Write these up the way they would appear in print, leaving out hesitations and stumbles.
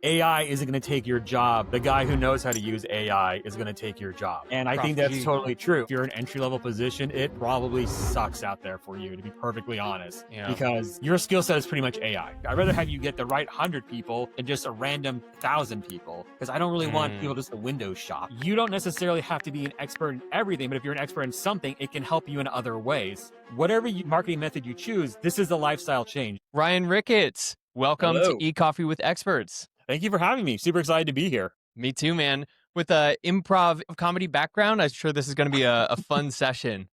AI isn't going to take your job. The guy who knows how to use AI is going to take your job. And I think that's totally true. If you're an entry-level position, it probably sucks out there for you, to be perfectly honest, because your skill set is pretty much AI. I'd rather have you get the right 100 people than just a random 1,000 people, because I don't really want people just to window shop. You don't necessarily have to be an expert in everything, but if you're an expert in something, it can help you in other ways. Whatever marketing method you choose, this is a lifestyle change. Ryan Ricketts, welcome to eCoffee with Experts. Thank you for having me. Super excited to be here. Me too, man. With a improv comedy background, I'm sure this is going to be a fun session.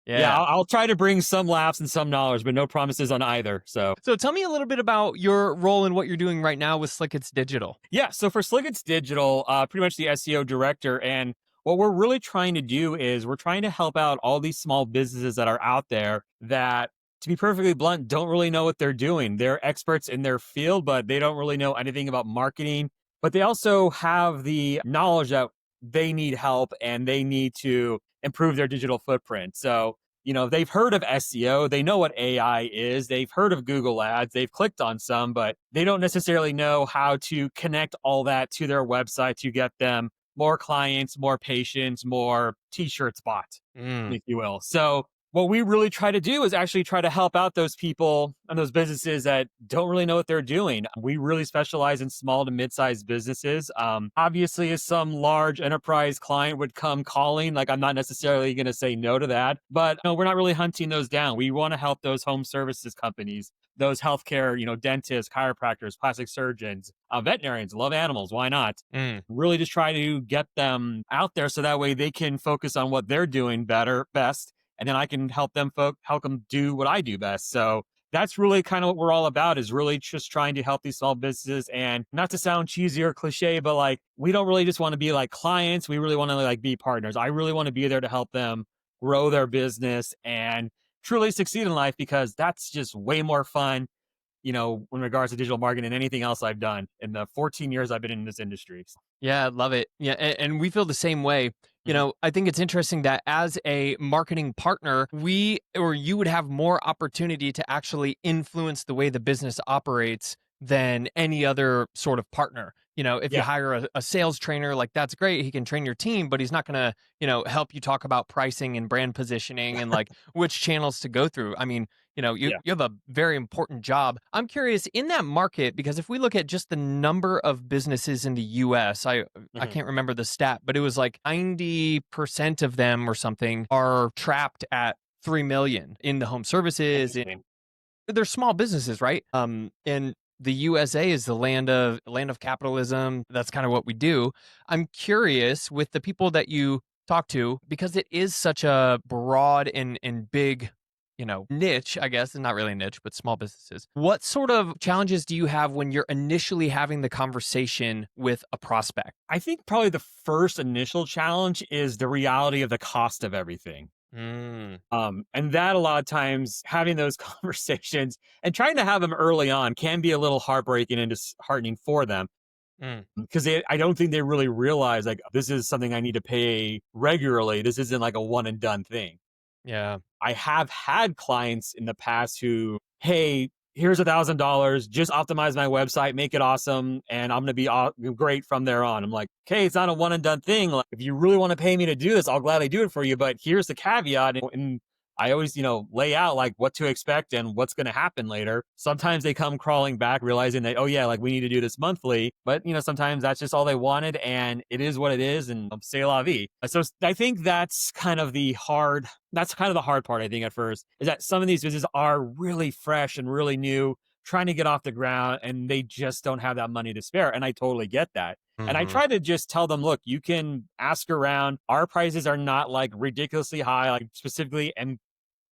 Yeah, I'll try to bring some laughs and some knowledge, but no promises on either. So tell me a little bit about your role and what you're doing right now with Slicketts Digital. Yeah, so for Slicketts Digital, pretty much the SEO director. And what we're really trying to do is we're trying to help out all these small businesses that are out there that, to be perfectly blunt, don't really know what they're doing. They're experts in their field, but they don't really know anything about marketing. But they also have the knowledge that they need help and they need to improve their digital footprint. So, they've heard of SEO, they know what AI is, they've heard of Google Ads, they've clicked on some, but they don't necessarily know how to connect all that to their website to get them more clients, more patients, more t-shirts bought, if you will. So what we really try to do is actually try to help out those people and those businesses that don't really know what they're doing. We really specialize in small to mid-sized businesses. Obviously, if some large enterprise client would come calling, I'm not necessarily going to say no to that, but no, we're not really hunting those down. We want to help those home services companies, those healthcare, dentists, chiropractors, plastic surgeons, veterinarians, love animals. Why not? Really just try to get them out there so that way they can focus on what they're doing best. And then I can help them do what I do best. So that's really kind of what we're all about, is really just trying to help these small businesses. And not to sound cheesy or cliche, but we don't really just want to be clients. We really want to be partners. I really want to be there to help them grow their business and truly succeed in life, because that's just way more fun, in regards to digital marketing than anything else I've done in the 14 years I've been in this industry. Yeah, I love it. Yeah, and we feel the same way. I think it's interesting that as a marketing partner, you would have more opportunity to actually influence the way the business operates than any other sort of partner. If you hire a sales trainer, that's great. He can train your team, but he's not going to, help you talk about pricing and brand positioning and which channels to go through. I mean, you have a very important job. I'm curious in that market, because if we look at just the number of businesses in the US, I can't remember the stat, but it was 90% of them or something are trapped at 3 million in the home services. They're small businesses, right? And the USA is the land of capitalism. That's kind of what we do. I'm curious with the people that you talk to, because it is such a broad and big, niche, I guess. It's not really a niche, but small businesses. What sort of challenges do you have when you're initially having the conversation with a prospect? I think probably the first initial challenge is the reality of the cost of everything. And that a lot of times having those conversations and trying to have them early on can be a little heartbreaking and disheartening for them, because I don't think they really realize this is something I need to pay regularly. This isn't a one and done thing. Yeah. I have had clients in the past who, hey, here's $1,000, just optimize my website, make it awesome, and I'm going to be great from there on. I'm like, okay, it's not a one and done thing. If you really want to pay me to do this, I'll gladly do it for you. But here's the caveat. And I always, lay out what to expect and what's going to happen later. Sometimes they come crawling back, realizing that, oh yeah, we need to do this monthly. But, sometimes that's just all they wanted and it is what it is, and c'est la vie. So I think that's kind of the hard part, I think, at first, is that some of these businesses are really fresh and really new, trying to get off the ground, and they just don't have that money to spare. And I totally get that. And I try to just tell them, look, you can ask around. Our prices are not ridiculously high, specifically and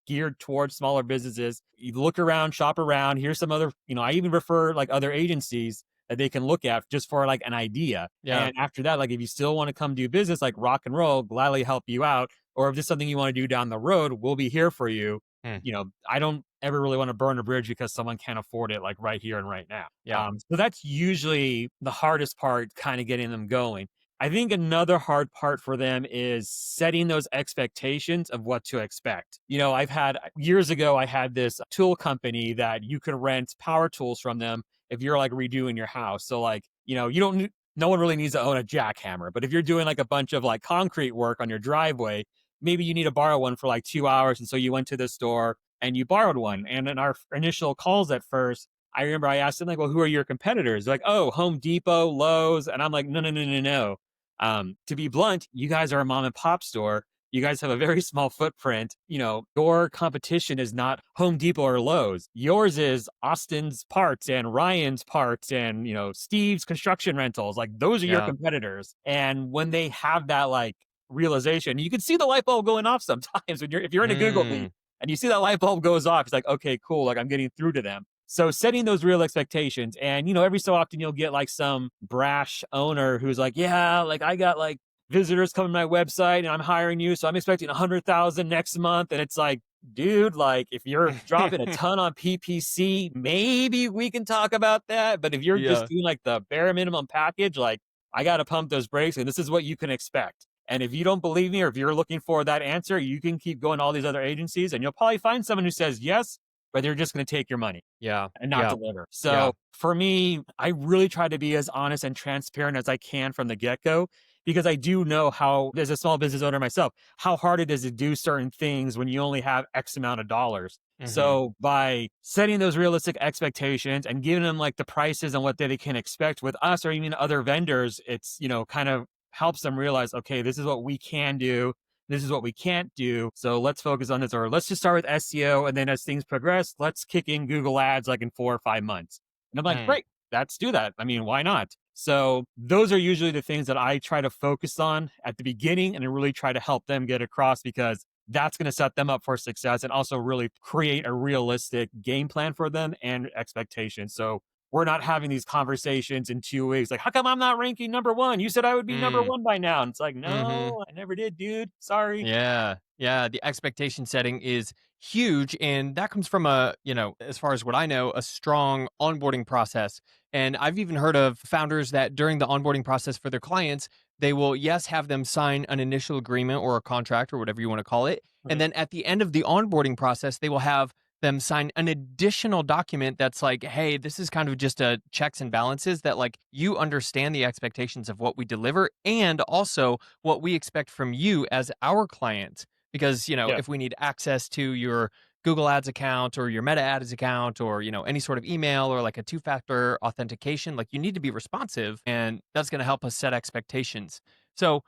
geared towards smaller businesses. You look around, shop around. Here's some other, I even refer other agencies that they can look at just for an idea. Yeah. And after that, if you still want to come do business, rock and roll, gladly help you out. Or if this is something you want to do down the road, we'll be here for you. I don't ever really want to burn a bridge because someone can't afford it right here and right now. Yeah. So that's usually the hardest part, kind of getting them going. I think another hard part for them is setting those expectations of what to expect. Years ago, I had this tool company that you could rent power tools from them if you're redoing your house. So you don't no one really needs to own a jackhammer. But if you're doing like a bunch of like concrete work on your driveway, maybe you need to borrow one for like 2 hours. And so you went to the store and you borrowed one. And in our initial calls at first, I remember I asked them like, well, who are your competitors? They're like, oh, Home Depot, Lowe's. And I'm like, no, no, no, no, no. To be blunt, you guys are a mom and pop store. You guys have a very small footprint. Your competition is not Home Depot or Lowe's. Yours is Austin's Parts and Ryan's Parts and, Steve's Construction Rentals. Like those are your Yeah. competitors. And when they have that like realization, you can see the light bulb going off sometimes if you're in a Google Meet Mm, and you see that light bulb goes off, it's like, okay, cool. Like I'm getting through to them. So setting those real expectations, and every so often you'll get like some brash owner who's like, yeah, like I got like visitors coming to my website and I'm hiring you, so I'm expecting 100,000 next month. And it's like, dude, like if you're dropping a ton on PPC, maybe we can talk about that. But if you're just yeah. doing like the bare minimum package, like I got to pump those brakes, and this is what you can expect. And if you don't believe me, or if you're looking for that answer, you can keep going to all these other agencies and you'll probably find someone who says yes, but they're just going to take your money Yeah. and not Yeah. deliver. Yeah. So for me, I really try to be as honest and transparent as I can from the get-go, because I do know how, as a small business owner myself, how hard it is to do certain things when you only have X amount of dollars. Hmm. So by setting those realistic expectations and giving them like the prices and what they can expect with us or even other vendors, it's, kind of helps them realize, okay, this is what we can do. This is what we can't do. So let's focus on this, or let's just start with SEO. And then as things progress, let's kick in Google ads like in 4 or 5 months. And I'm like, Mm, great, let's do that. I mean, why not? So those are usually the things that I try to focus on at the beginning and I really try to help them get across, because that's going to set them up for success and also really create a realistic game plan for them and expectations. So we're not having these conversations in 2 weeks. Like, how come I'm not ranking number one? You said I would be number mm, one by now. And it's like, hmm. no, I never did, dude. Sorry. Yeah. Yeah. The expectation setting is huge. And that comes from as far as what I know, a strong onboarding process. And I've even heard of founders that during the onboarding process for their clients, they will, yes, have them sign an initial agreement or a contract or whatever you want to call it. And Mhm. then at the end of the onboarding process, they will have them sign an additional document that's like, hey, this is kind of just a checks and balances that like you understand the expectations of what we deliver and also what we expect from you as our client. Because, Yeah. if we need access to your Google Ads account or your Meta Ads account or, any sort of email or like a two-factor authentication, like you need to be responsive and that's going to help us set expectations. So,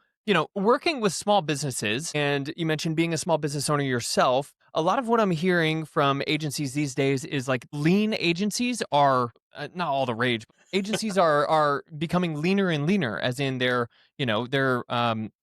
working with small businesses, and you mentioned being a small business owner yourself, a lot of what I'm hearing from agencies these days is like lean agencies are not all the rage. Agencies are becoming leaner and leaner, as in they're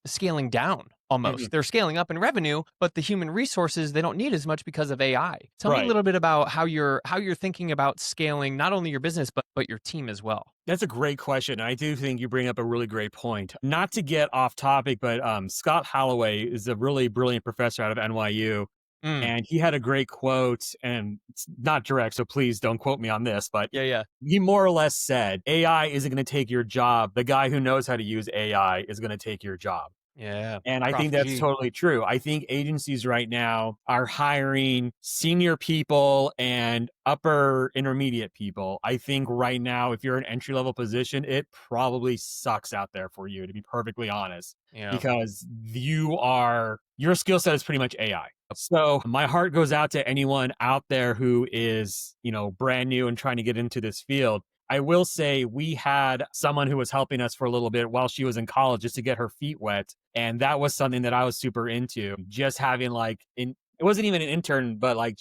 scaling down Mhm. almost. They're scaling up in revenue, but the human resources they don't need as much because of AI. Tell me a Right. little bit about how you're thinking about scaling not only your business but your team as well. That's a great question. I do think you bring up a really great point. Not to get off topic, but Scott Holloway is a really brilliant professor out of NYU. Mm, And he had a great quote, and it's not direct, so please don't quote me on this, but yeah, yeah, he more or less said, AI isn't going to take your job. The guy who knows how to use AI is going to take your job. yeah. And I think Prof that's G. totally true. I think agencies right now are hiring senior people and upper intermediate people. I think right now, if you're an entry level position, it probably sucks out there for you, to be perfectly honest, Yeah. because your skill set is pretty much AI. So my heart goes out to anyone out there who is, brand new and trying to get into this field. I will say we had someone who was helping us for a little bit while she was in college just to get her feet wet. And that was something that I was super into. Just having it wasn't even an intern, but like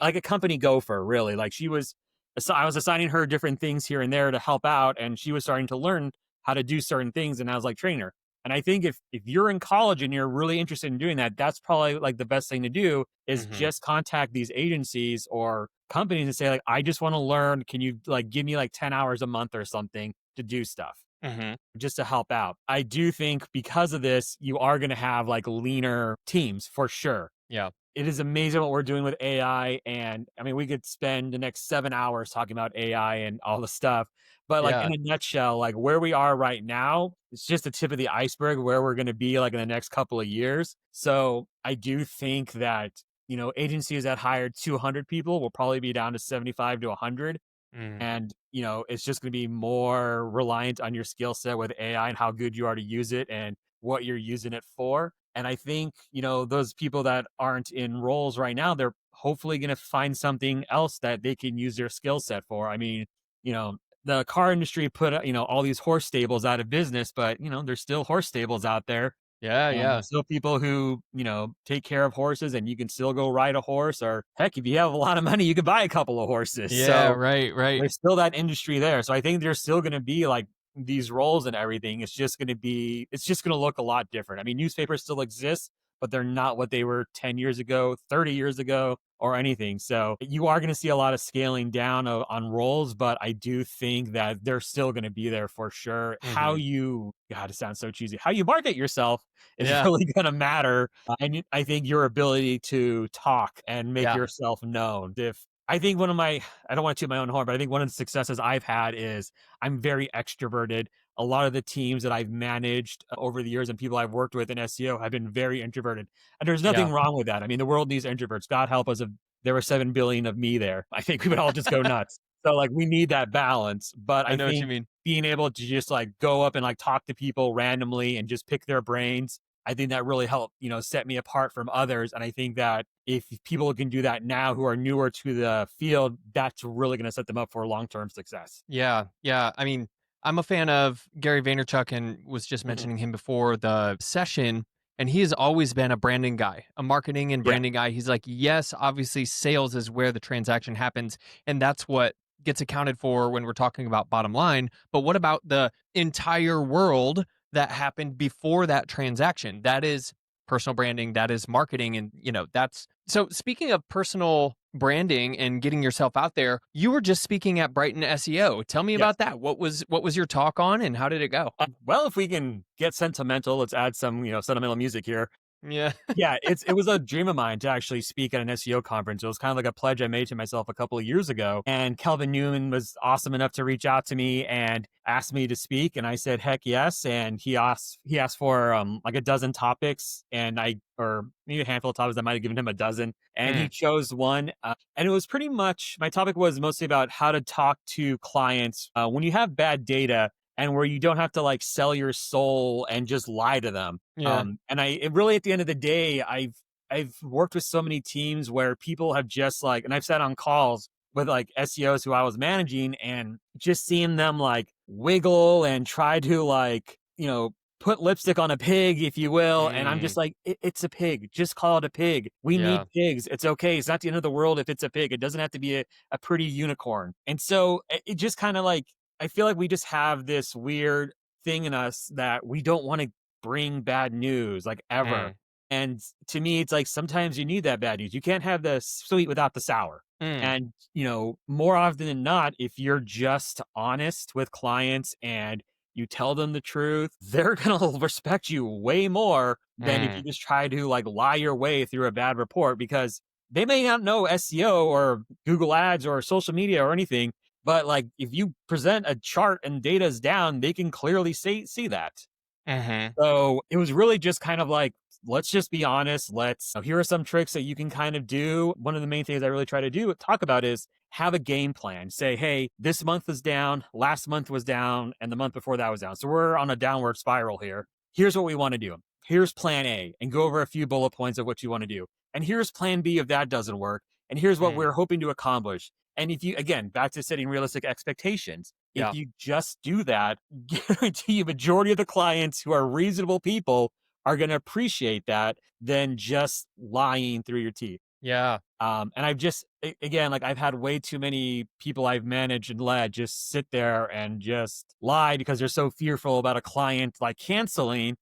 like a company gopher, really. I was assigning her different things here and there to help out. And she was starting to learn how to do certain things. And I was like training her. And I think if you're in college and you're really interested in doing that, that's probably like the best thing to do is Hmm. just contact these agencies or companies and say like, I just want to learn. Can you like give me like 10 hours a month or something to do stuff Hmm. just to help out? I do think because of this, you are going to have like leaner teams for sure. Yeah. It is amazing what we're doing with AI. And I mean, we could spend the next 7 hours talking about AI and all the stuff. But like Yeah. in a nutshell, like where we are right now, it's just the tip of the iceberg where we're going to be like in the next couple of years. So I do think that, agencies that hired 200 people will probably be down to 75 to 100. Mm. And, it's just going to be more reliant on your skill set with AI and how good you are to use it and what you're using it for. And I think, those people that aren't in roles right now, they're hopefully going to find something else that they can use their skill set for. I mean, you know, the car industry put, all these horse stables out of business, but, there's still horse stables out there. Yeah, And yeah. there's still people who, take care of horses and you can still go ride a horse, or heck, if you have a lot of money, you could buy a couple of horses. Yeah, So right, right. there's still that industry there. So I think there's still going to be like these roles and everything. It's just going to look a lot different. I mean, newspapers still exist, but they're not what they were 10 years ago, 30 years ago, or anything. So you are going to see a lot of scaling down on roles, but I do think that they're still going to be there for sure. Mhm. God, it sounds so cheesy. How you market yourself is Yeah, really going to matter. I think your ability to talk and make yeah, yourself known. If I think one of my, I don't want to toot my own horn, but I think one of the successes I've had is I'm very extroverted. A lot of the teams that I've managed over the years and people I've worked with in SEO have been very introverted. And there's yeah. nothing wrong with that. I mean, the world needs introverts. God help us if there were 7 billion of me there. I think we would all just go nuts. So like we need that balance. But I I know what you think mean. being able to just like go up and like talk to people randomly and just pick their brains, I think that really helped, set me apart from others. And I think that if people can do that now who are newer to the field, that's really going to set them up for long-term success. Yeah, yeah. I mean, I'm a fan of Gary Vaynerchuk and was just Mhm. mentioning him before the session. And he has always been a branding guy, a marketing and Yeah. branding guy. He's like, yes, obviously, sales is where the transaction happens. And that's what gets accounted for when we're talking about bottom line. But what about the entire world that happened before that transaction? That is personal branding, that is marketing. And, that's so speaking of personal branding and getting yourself out there, you were just speaking at Brighton SEO. Tell me Yes. about that. What was your talk on and how did it go? Well, if we can get sentimental, let's add some, sentimental music here. Yeah. Yeah, it was a dream of mine to actually speak at an SEO conference. It was kind of like a pledge I made to myself a couple of years ago. And Kelvin Newman was awesome enough to reach out to me and ask me to speak. And I said, heck yes. And he asked for like a dozen topics, and or maybe a handful of topics. I might have given him a dozen. And he Mm, chose one. And it was pretty much, my topic was mostly about how to talk to clients when you have bad data and where you don't have to like sell your soul and just lie to them. yeah. And it really, at the end of the day, I've worked with so many teams where people have just like, and I've sat on calls with like SEOs who I was managing and just seeing them like wiggle and try to like, put lipstick on a pig, if you will. And I'm Mm, just like, it's a pig. Just call it a pig. We need yeah. pigs. It's okay. It's not the end of the world if it's a pig. It doesn't have to be a pretty unicorn. And so it just kind of like, I feel like we just have this weird thing in us that we don't want to bring bad news like ever. Mm, And to me, it's like sometimes you need that bad news. You can't have the sweet without the sour. mm, And, more often than not, if you're just honest with clients and you tell them the truth, they're going to respect you way more than if you mm, just try to like lie your way through a bad report, because they may not know SEO or Google Ads or social media or anything. But like if you present a chart and data's down, they can clearly see that. mhm, So it was really just kind of like, let's just be honest. Here are some tricks that you can kind of do. One of the main things I really try to talk about is have a game plan. Say, hey, this month was down, last month was down, and the month before that was down. So we're on a downward spiral here. Here's what we want to do. Here's plan A, and go over a few bullet points of what you want to do. And here's plan B if that doesn't work. And here's what mm, we're hoping to accomplish. And if you, again, back to setting realistic expectations, if yeah. you just do that, guarantee you majority of the clients who are reasonable people are going to appreciate that than just lying through your teeth. Yeah. And I've just, again, like I've had way too many people I've managed and led just sit there and just lie because they're so fearful about a client like canceling.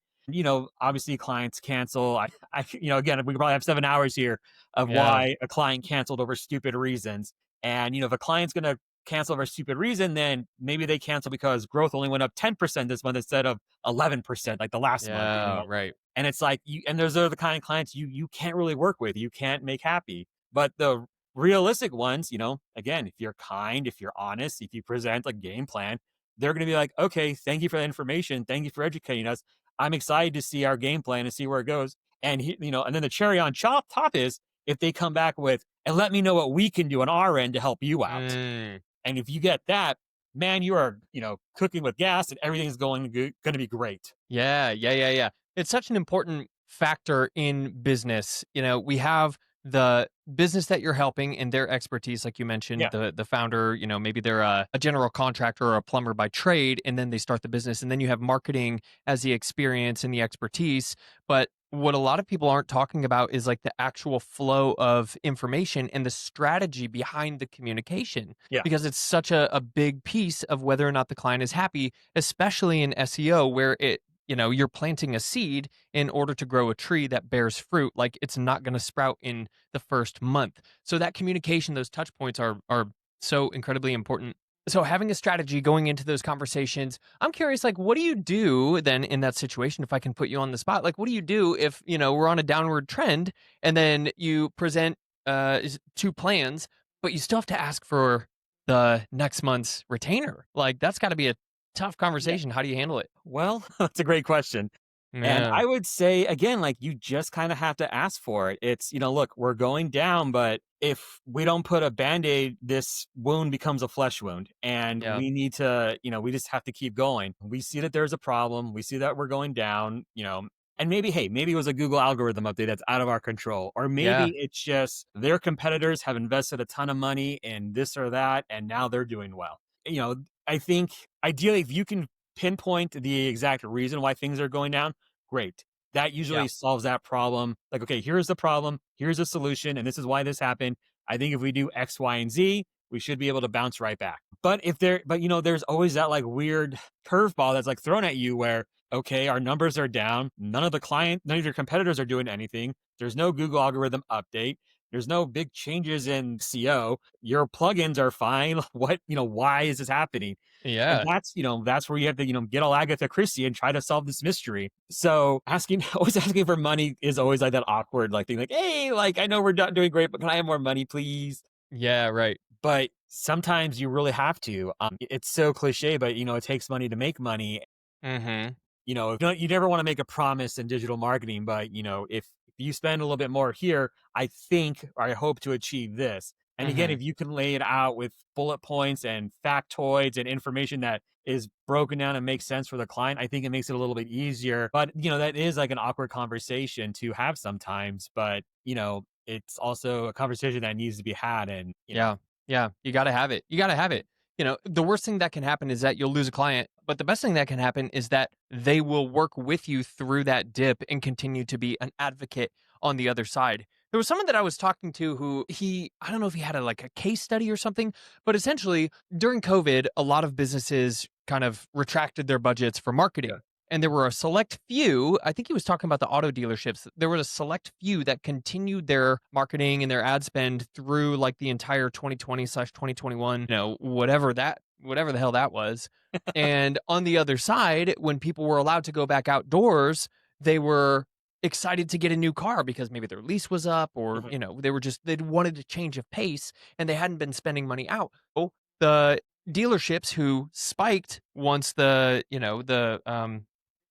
Obviously clients cancel. Again, we could probably have 7 hours here of Yeah. why a client canceled over stupid reasons. And, if a client's going to cancel for a stupid reason, then maybe they cancel because growth only went up 10% this month instead of 11% like the last month, Yeah, right. and it's like and those are the kind of clients you can't really work with, you can't make happy. But the realistic ones, again, if you're kind, if you're honest, if you present a game plan, they're going to be like, okay, thank you for the information, thank you for educating us, I'm excited to see our game plan and see where it goes. And and then the cherry on top is if they come back with, and let me know what we can do on our end to help you out. Mm. And if you get that, man, you are, cooking with gas and everything's going to be great. Yeah, yeah, yeah, yeah. It's such an important factor in business. We have the business that you're helping and their expertise, like you mentioned, Yeah. the founder, maybe they're a general contractor or a plumber by trade, and then they start the business. And then you have marketing as the experience and the expertise. But what a lot of people aren't talking about is like the actual flow of information and the strategy behind the communication, Yeah. because it's such a big piece of whether or not the client is happy, especially in SEO, where you're planting a seed in order to grow a tree that bears fruit. Like, it's not going to sprout in the first month. So that communication, those touch points are so incredibly important. So having a strategy going into those conversations, I'm curious, like, what do you do then in that situation? If I can put you on the spot, like, what do you do if, we're on a downward trend and then you present two plans, but you still have to ask for the next month's retainer? Like, that's got to be a tough Yeah. conversation. How do you handle it? Well, that's a great question. And Yeah. I would say again, like you just kind of have to ask for it. It's, look, we're going down, but if we don't put a band-aid, this wound becomes a flesh wound. And Yeah. we need to, we just have to keep going. We see that there's a problem. We see that we're going down, and maybe, hey, maybe it was a Google algorithm update that's out of our control. Or maybe Yeah. it's just their competitors have invested a ton of money in this or that, and now they're doing well. I think ideally, if you can pinpoint the exact reason why things are going down, great. That Yeah. usually solves that problem. Like, okay, here's the problem, here's a solution, and this is why this happened. I think if we do X, Y, and Z, we should be able to bounce right back. There's always that like weird curveball that's like thrown at you where, okay, our numbers are down. None of your competitors are doing anything. There's no Google algorithm update. There's no big changes in CO. Your plugins are fine. Why is this happening? And Yeah. that's where you have to, get all Agatha Christie and try to solve this mystery. So always asking for money is always like that awkward, like thing like, hey, like, I know we're not doing great, but can I have more money, please? Yeah. Right. But sometimes you really have to. It's so cliche, but it takes money to make money. Mm-hmm. You never want to make a promise in digital marketing, but if you spend a little bit more here, I think or I hope to achieve this. And again, Mm-hmm. if you can lay it out with bullet points and factoids and information that is broken down and makes sense for the client, I think it makes it a little bit easier. But that is like an awkward conversation to have sometimes. But it's also a conversation that needs to be had. And Yeah. Yeah. You got to have it. You got to have it. The worst thing that can happen is that you'll lose a client, but the best thing that can happen is that they will work with you through that dip and continue to be an advocate on the other side. There was someone that I was talking to who I don't know if he had like a case study or something, but essentially during COVID, a lot of businesses kind of retracted their budgets for yeah, marketing. And there were a select few, I think he was talking about the auto dealerships. There was a select few that continued their marketing and their ad spend through like the entire 2020/2021, whatever the hell that was. And on the other side, when people were allowed to go back outdoors, they were excited to get a new car because maybe their lease was up, or mhm, they'd wanted a change of pace and they hadn't been spending money out. Oh, the dealerships who spiked once the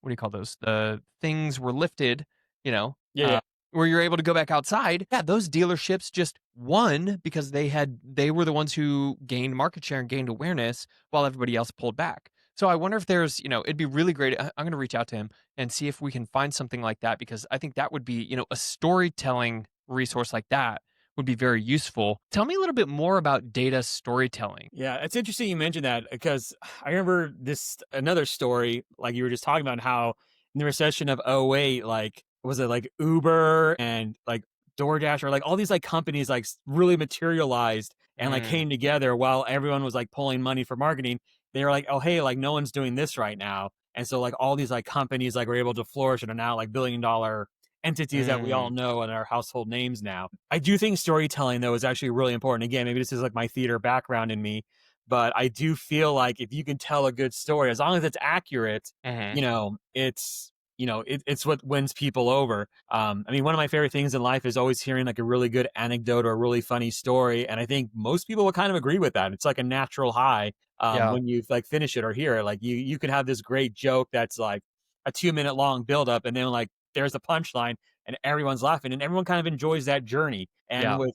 what do you call those? The things were lifted, you know, yeah, yeah, uh, where you're able to go back outside. Yeah, those dealerships just won because they were the ones who gained market share and gained awareness while everybody else pulled back. So I wonder if there's, it'd be really great. I'm going to reach out to him and see if we can find something like that, because I think that would be, a storytelling resource like that would be very useful. Tell me a little bit more about data storytelling. yeah. It's interesting you mentioned that because I remember this another story like you were just talking about how in the recession of '08, like was it like Uber and like DoorDash or like all these like companies like really materialized and like Mm, came together while everyone was like pulling money for marketing. They were like, oh hey, like no one's doing this right now, and so like all these like companies like were able to flourish and are now like billion-dollar entities that we all mm, know and are household names now. I do think storytelling though is actually really important. Again, maybe this is like my theater background in me, but I do feel like if you can tell a good story, as long as it's accurate, mhm. it's what wins people over. I mean, one of my favorite things in life is always hearing like a really good anecdote or a really funny story, and I think most people will kind of agree with that. It's like a natural high Yeah. when you like finish it or hear it. Like you can have this great joke that's like a 2-minute long build up, and then like there's a punchline. and everyone's laughing and everyone kind of enjoys that journey. And Yeah. with,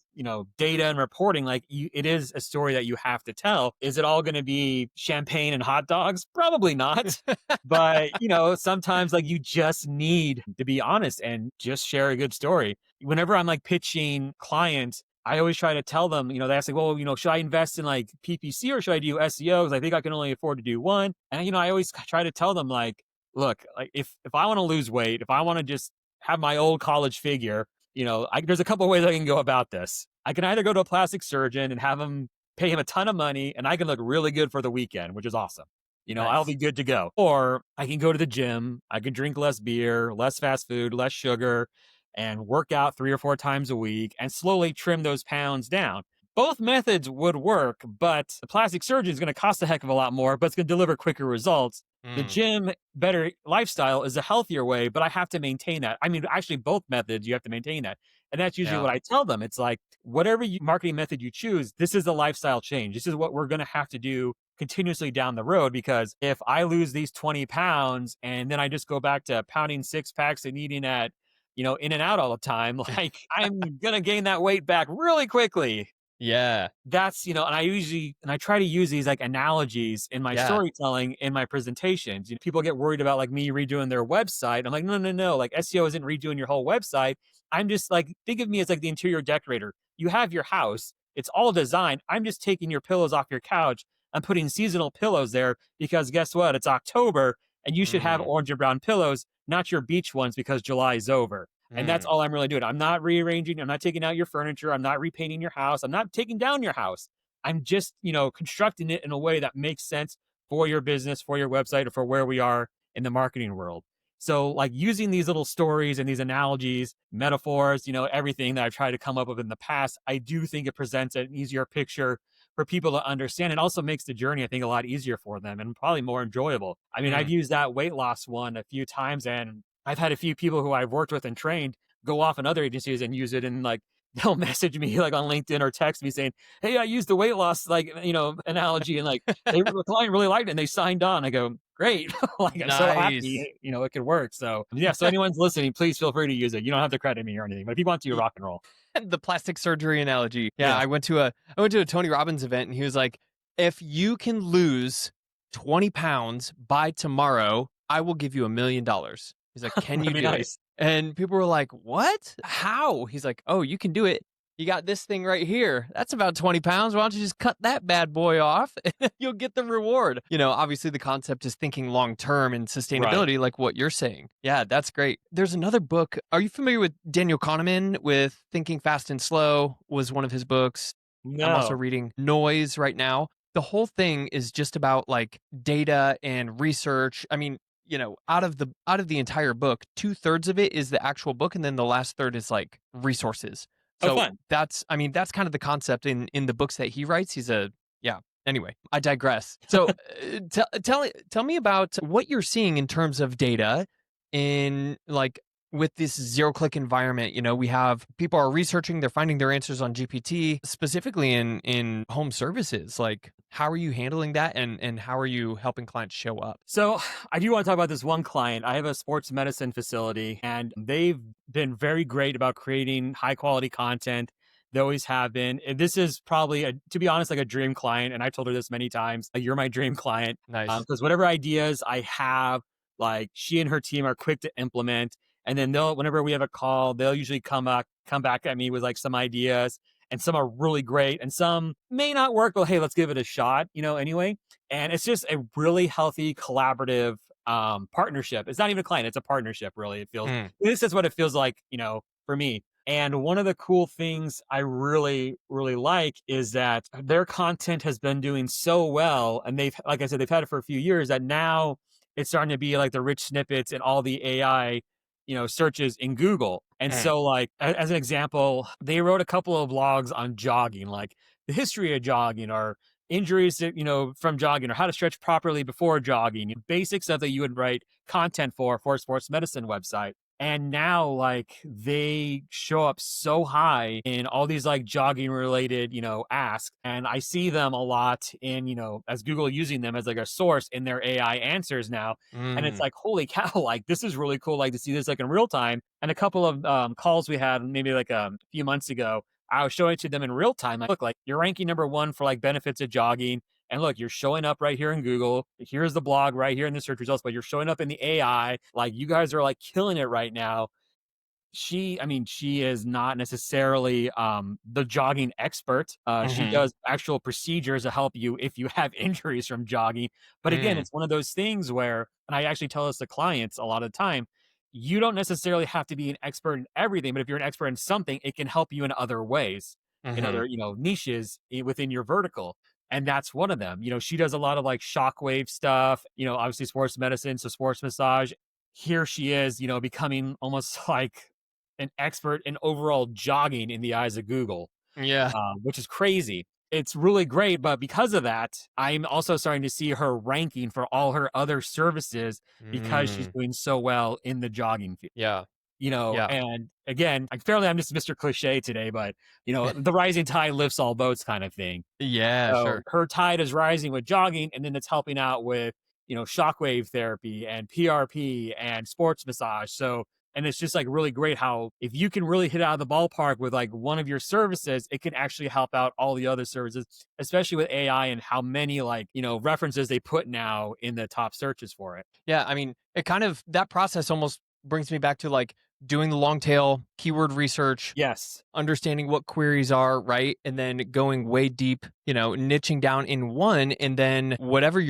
data and reporting, like it is a story that you have to tell. Is it all going to be champagne and hot dogs? Probably not. But, sometimes like you just need to be honest and just share a good story. Whenever I'm like pitching clients, I always try to tell them, they ask like, well, should I invest in like PPC or should I do SEO? Because I think I can only afford to do one. And, I always try to tell them like, look, like if I want to lose weight, if I want to just have my old college figure, there's a couple of ways I can go about this. I can either go to a plastic surgeon and have him pay him a ton of money and I can look really good for the weekend, which is awesome. I'll Nice. be good to go. Or I can go to the gym. I can drink less beer, less fast food, less sugar, and work out 3 or 4 times a week and slowly trim those pounds down. Both methods would work, but the plastic surgeon is going to cost a heck of a lot more, but it's going to deliver quicker results. The Mm, gym, better lifestyle is a healthier way, but I have to maintain that. I mean, actually, both methods, you have to maintain that. And that's usually yeah. what I tell them. It's like, whatever marketing method you choose, this is a lifestyle change. This is what we're going to have to do continuously down the road. Because if I lose these 20 pounds and then I just go back to pounding six packs and eating at, in and out all the time, like I'm going to gain that weight back really quickly. Yeah. That's, and I try to use these like analogies in my Yeah. storytelling, in my presentations. People get worried about like me redoing their website. I'm like, no, no, no. Like SEO isn't redoing your whole website. I'm just like, think of me as like the interior decorator. You have your house, it's all designed. I'm just taking your pillows off your couch. I'm putting seasonal pillows there because guess what? It's October and you should have Mm, orange and brown pillows, not your beach ones because July is over. And that's mm, all I'm really doing. I'm not rearranging. I'm not taking out your furniture. I'm not repainting your house. I'm not taking down your house. I'm just, constructing it in a way that makes sense for your business, for your website, or for where we are in the marketing world. So, like using these little stories and these analogies, metaphors, everything that I've tried to come up with in the past, I do think it presents an easier picture for people to understand. It also makes the journey, I think, a lot easier for them and probably more enjoyable. I mean, I've mm. used that weight loss one a few times and I've had a few people who I've worked with and trained go off in other agencies and use it and like they'll message me like on LinkedIn or text me saying, "Hey, I used the weight loss like analogy and like the client really liked it and they signed on." I go, "Great!" Like I'm so Nice. happy, it could work. So yeah, so anyone's listening, please feel free to use it. You don't have to credit me or anything, but if you want to, Y- rock and roll. the plastic surgery analogy. Yeah, Yeah, I went to a Tony Robbins event and he was like, "If you can lose 20 pounds by tomorrow, I will give you $1 million." He's like, "Can that'd you be do it?" nice. And people were like, "What? How?" He's like, "Oh, you can do it. You got this thing right here. That's about 20 pounds. Why don't you just cut that bad boy off? And you'll get the reward." Obviously the concept is thinking long term and Right. sustainability, like what you're saying. Yeah, that's great. There's another book. Are you familiar with Daniel Kahneman with Thinking Fast and Slow? Was one of his books. I'm also No. reading Noise right now. The whole thing is just about like data and research. I mean, out of the entire book, 2/3 of it is the actual book, and then the last third is like resources. Oh, So fun. that's kind of the concept in the books that he writes. Yeah. Anyway, I digress. So tell me about what you're seeing in terms of data in like with this zero click environment. We have people are researching, they're finding their answers on GPT, specifically in home services. Like, how are you handling that, and how are you helping clients show up? So I do want to talk about this one client. I have a sports medicine facility and they've been very great about creating high quality content. They always have been. And this is probably, to be honest, like a dream client. And I've told her this many times. Like, you're my dream client. Nice. Because whatever ideas I have, like she and her team are quick to implement. And then whenever we have a call, they'll usually come back at me with like some ideas. And some are really great, and some may not work. But hey, let's give it a shot. Anyway. And it's just a really healthy collaborative partnership. It's not even a client, it's a partnership, really. It feels Mm, this is what it feels like, for me. And one of the cool things I really, really like is that their content has been doing so well. And they've, like I said, they've had it for a few years that now it's starting to be like the rich snippets and all the AI, searches in Google. And mm. so, like, as an example, they wrote a couple of blogs on jogging, like the history of jogging or injuries that, from jogging or how to stretch properly before jogging, basic stuff that you would write content for a sports medicine website. And now, like, they show up so high in all these like jogging related, asks. And I see them a lot in, as Google using them as like a source in their AI answers now. And it's Mm. like, holy cow, like this is really cool, like to see this like in real time. And a couple of calls we had maybe like a few months ago, I was showing it to them in real time. Like, look, like you're ranking number one for like benefits of jogging. And look, you're showing up right here in Google. Here's the blog right here in the search results, but you're showing up in the AI. Like you guys are like killing it right now. She is not necessarily the jogging expert. She Hmm. does actual procedures to help you if you have injuries from jogging. But again, Mm. it's one of those things where, and I actually tell this to clients a lot of the time, you don't necessarily have to be an expert in everything, but if you're an expert in something, it can help you in other ways, in Hmm. other, niches within your vertical. And that's one of them. She does a lot of like shockwave stuff, obviously sports medicine, so sports massage. Here she is, becoming almost like an expert in overall jogging in the eyes of Google, Yeah. which is crazy. It's really great, but because of that, I'm also starting to see her ranking for all her other services because she's Mm. doing so well in the jogging field. Yeah. Yeah. And again, like fairly, I'm just Mr. Cliche today, but the rising tide lifts all boats kind of thing. Yeah. So Sure. her tide is rising with jogging, and then it's helping out with, shockwave therapy and PRP and sports massage. So, and it's just like really great how if you can really hit out of the ballpark with like one of your services, it can actually help out all the other services, especially with AI and how many like, references they put now in the top searches for it. Yeah, I mean, it kind of that process almost brings me back to like doing the long tail keyword research, Yes. understanding what queries are, right? And then going way deep, niching down in one and then whatever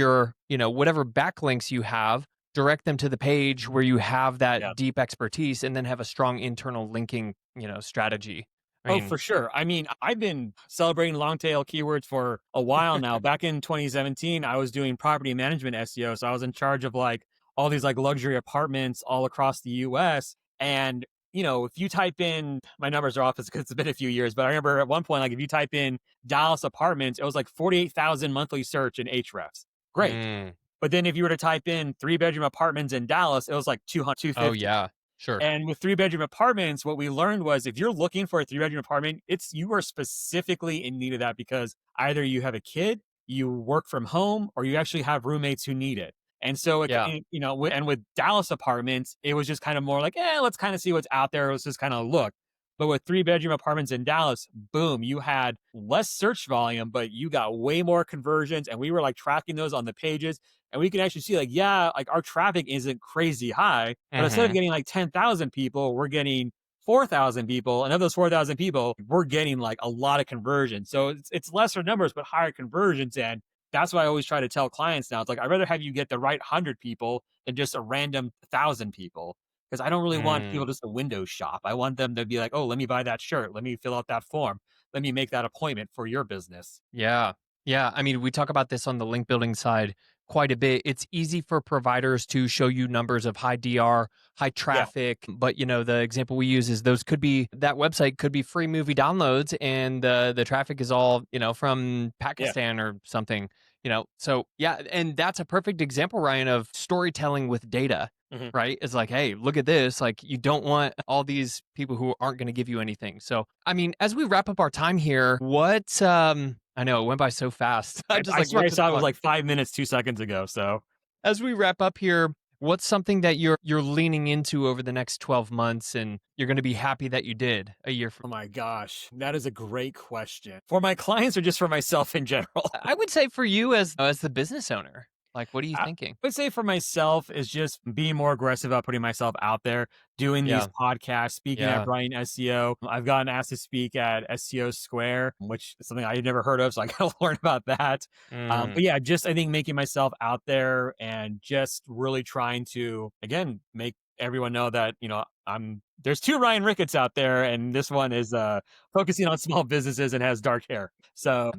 whatever backlinks you have, direct them to the page where you have Yeah. that deep expertise and then have a strong internal linking, strategy. I Oh, mean, for sure. I've been celebrating long tail keywords for a while now. Back in 2017, I was doing property management SEO. So I was in charge of like all these like luxury apartments all across the US. And, if you type in, my numbers are off because it's been a few years, but I remember at one point, like if you type in Dallas apartments, it was like 48,000 monthly search in Ahrefs. Great. mm, But then if you were to type in 3-bedroom apartments in Dallas, it was like 200, oh 250. yeah, sure. And with 3-bedroom apartments, what we learned was if you're looking for a 3-bedroom apartment, you are specifically in need of that because either you have a kid, you work from home, or you actually have roommates who need it. And so, Yeah. and with Dallas apartments, it was just kind of more like, let's kind of see what's out there. Let's just kind of look. But with 3-bedroom apartments in Dallas, boom, you had less search volume, but you got way more conversions. And we were like tracking those on the pages. And we can actually see, like, yeah, like our traffic isn't crazy high, but instead of Mhm. getting like 10,000 people, we're getting 4,000 people. And of those 4,000 people, we're getting like a lot of conversions. So it's lesser numbers, but higher conversions. And that's why I always try to tell clients now. It's like, I'd rather have you get the right 100 people than just a random 1,000 people. Because I don't really want Mm. people just to window shop. I want them to be like, oh, let me buy that shirt. Let me fill out that form. Let me make that appointment for your business. Yeah. Yeah. I mean, we talk about this on the link building side quite a bit. It's easy for providers to show you numbers of high DR, high Yeah. traffic. But, the example we use is that website could be free movie downloads and the traffic is all, from Yeah. Pakistan or something, So, yeah. And that's a perfect example, Ryan, of storytelling with data. Mhm. Right? It's like, hey, look at this. Like, you don't want all these people who aren't going to give you anything. So, I mean, as we wrap up our time here, I know it went by so fast. I just I like swear I looked at the saw it was clock. like 5 minutes, 2 seconds ago. So, As we wrap up here, what's something that you're leaning into over the next 12 months and you're going to be happy that you did a year from oh my gosh, that is a great question. For my clients or just for myself in general? I would say for you as the business owner, like what are you I thinking? would say for myself is just being more aggressive about putting myself out there, doing these Yeah. podcasts, speaking at Yeah. Brighton SEO. I've gotten asked to speak at SEO Square, which is something I had never heard of, so I got to learn about that. Mm. But yeah, just I think making myself out there and just really trying to again make everyone know that there's two Ryan Ricketts out there, and this one is focusing on small businesses and has dark hair. So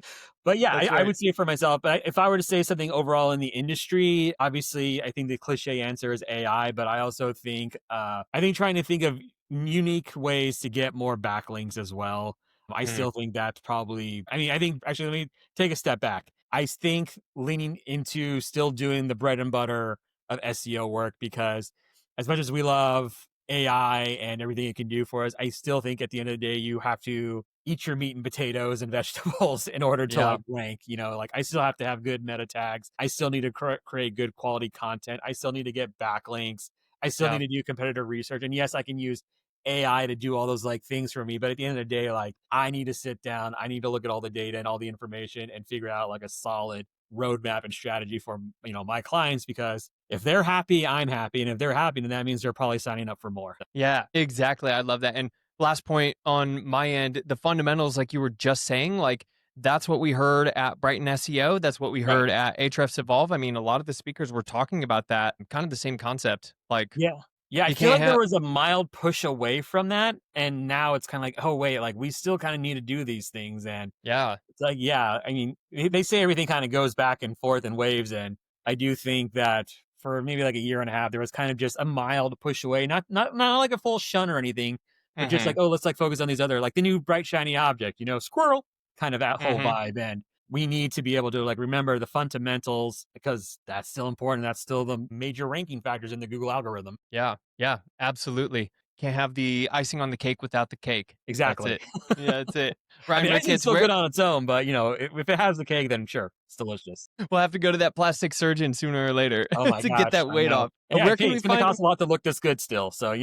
but yeah, I, That's I right. would say for myself, but if I were to say something overall in the industry, obviously I think the cliche answer is AI, but I also think, I think trying to think of unique ways to get more backlinks as well. I Mm. still think that's probably, I think actually, let me take a step back. I think leaning into still doing the bread and butter of SEO work because as much as we love AI and everything it can do for us, I still think at the end of the day, you have to eat your meat and potatoes and vegetables in order to Yeah. like rank. Like I still have to have good meta tags. I still need to create good quality content. I still need to get backlinks. I still need Yeah. to do competitor research. And yes, I can use AI to do all those like things for me. But at the end of the day, like I need to sit down, I need to look at all the data and all the information and figure out like a solid roadmap and strategy for my clients, because if they're happy, I'm happy, and if they're happy, then that means they're probably signing up for more. Yeah, exactly. I love that. And last point on my end, the fundamentals, like you were just saying, like that's what we heard at Brighton SEO. That's what we Right. heard at Ahrefs Evolve. I mean, a lot of the speakers were talking about that, kind of the same concept. Like Yeah. Yeah, I you feel can't like there have, was a mild push away from that, and now it's kind of like, oh wait, like we still kind of need to do these things, and yeah. it's like, yeah, I mean, they say everything kind of goes back and forth in waves, and I do think that for maybe like a year and a half, there was kind of just a mild push away, not like a full shun or anything, but just like, Hmm. oh, let's like focus on these other, like the new bright shiny object, squirrel, kind of that whole Hmm. vibe, and we need to be able to like remember the fundamentals because that's still important. That's still the major ranking factors in the Google algorithm. Yeah. Yeah. Absolutely. Can't have the icing on the cake without the cake. That's Exactly. it. Yeah, that's it. I Ryan mean, icing's Ricketts, still where good on its own, but if it has the cake, then sure, it's delicious. we'll have to go to that plastic surgeon sooner or later Oh my to get gosh, that I weight know. off. Yeah, hey, it's gonna cost a lot to look this good still, so.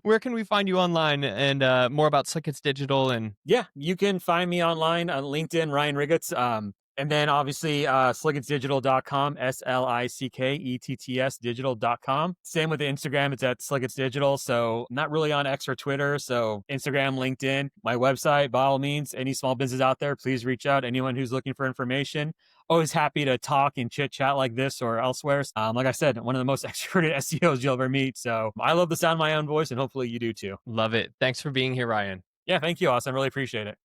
Where can we find you online and more about Slickets Digital and Yeah, you can find me online on LinkedIn, Ryan Ricketts. And then obviously slicketsdigital.com, SLICKETTS digital.com. Same with the Instagram, it's at Slickets Digital. So not really on X or Twitter. So Instagram, LinkedIn, my website, by all means, any small business out there, please reach out. Anyone who's looking for information. Always happy to talk and chit chat like this or elsewhere. Like I said, one of the most extroverted SEOs you'll ever meet. So I love the sound of my own voice, and hopefully you do too. love it? Thanks for being here, Ryan. Yeah, thank you, Austin. Really appreciate it.